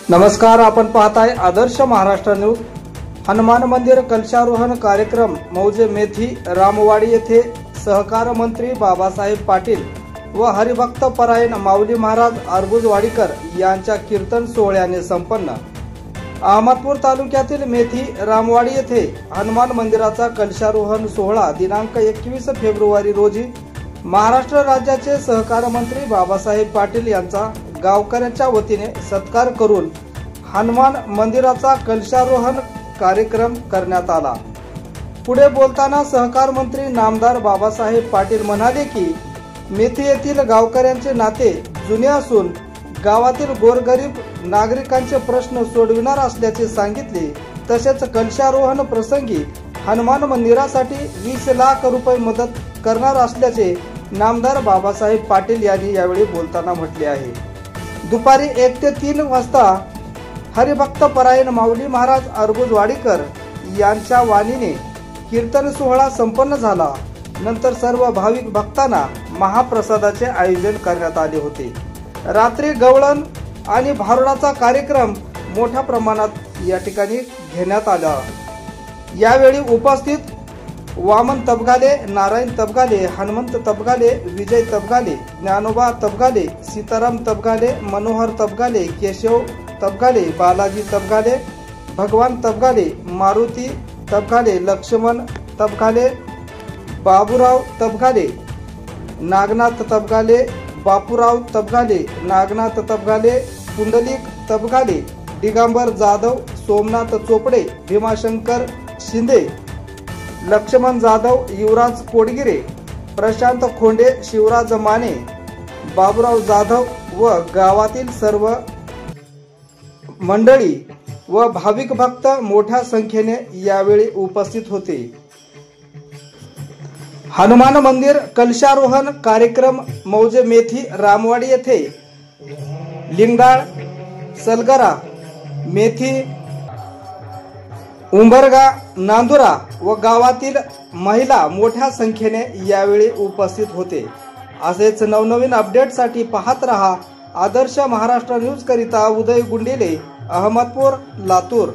नमस्कार, आपण पाहताय आदर्श महाराष्ट्र न्यूज। हनुमान मंदिर कलशारोहण कार्यक्रम मौजे मेथी रामवाडी येथे सहकार मंत्री बाबासाहेब पाटील व हरिभक्त परायण माऊली महाराज अर्बुजवाडीकर यांच्या कीर्तन सोहळ्याने संपन्न। अहमदपूर तालुक्यातील मेथी रामवाडी येथे हनुमान मंदिराचा कलशारोहण सोहळा दिनांक 21 फेब्रुवारी रोजी महाराष्ट्र राज्याचे सहकार मंत्री बाबासाहेब पाटील यांचा गावकऱ्यांच्या वतीने सत्कार करून हनुमान मंदिराचा कलशारोहण कार्यक्रम करण्यात आला। पुढे बोलताना सहकार मंत्री नामदार बाबासाहेब पाटील म्हणाले की मेथी येथील गावकऱ्यांचे नाते जुने असून गावातील गोरगरीब नागरिकांचे प्रश्न सोडविणार असल्याचे सांगितले। तसेच कलशारोहण प्रसंगी हनुमान मंदिरासाठी 20 लाख रुपये मदत करणार असल्याचे नामदार बाबासाहेब पाटील यांनी यावेळी बोलताना म्हटले आहे। दुपारी 1 ते 3 वाजता हरिभक्त परायण माऊली महाराज अर्बुजवाडीकर यांच्या वाणीने कीर्तन सोहळा संपन्न झाला। नंतर सर्व भाविक भक्तांना महाप्रसादाचे आयोजन करण्यात आले होते। रात्री गवळण आणि भारुडाचा कार्यक्रम मोठ्या प्रमाणात या ठिकाणी घेण्यात आला। यावेळी उपस्थित वामन तबगाले, नारायण तबगाले, हनुमंत तबगाले, विजय तबगाले, ज्ञानोबा तबगाले, सीताराम तबगाले, मनोहर तबगाले, केशव तबगाले, बालाजी तबगाले, भगवान तबगाले, मारुती तबगाले, लक्ष्मण तबगाले, बाबूराव तबगाले, नागनाथ तबगाले, बापूराव तबगाले, नागनाथ तबगाले, पुंडलिक तबगाले, दिगंबर जाधव, सोमनाथ चोपडे, भीमाशंकर शिंदे, लक्ष्मण जाधव, युवराज कोडगिरे, प्रशांत खोंडे, शिवराज माने, बाबूराव जाधव व गावातील सर्व मंडळी व भाविक भक्त मोठ्या संख्येने यावेळी उपस्थित होते। हनुमान मंदिर कलशारोहण कार्यक्रम मौजे मेथी रामवाडी येथे लिंगडाळ, सलगरा, मेथी, उंबरगा, नांदुरा व गावातील महिला मोठ्या संख्येने यावेळी उपस्थित होते। असेच नवनवीन अपडेटसाठी पाहत रहा आदर्श महाराष्ट्र न्यूज करिता उदय गुंडेले, अहमदपूर, लातूर।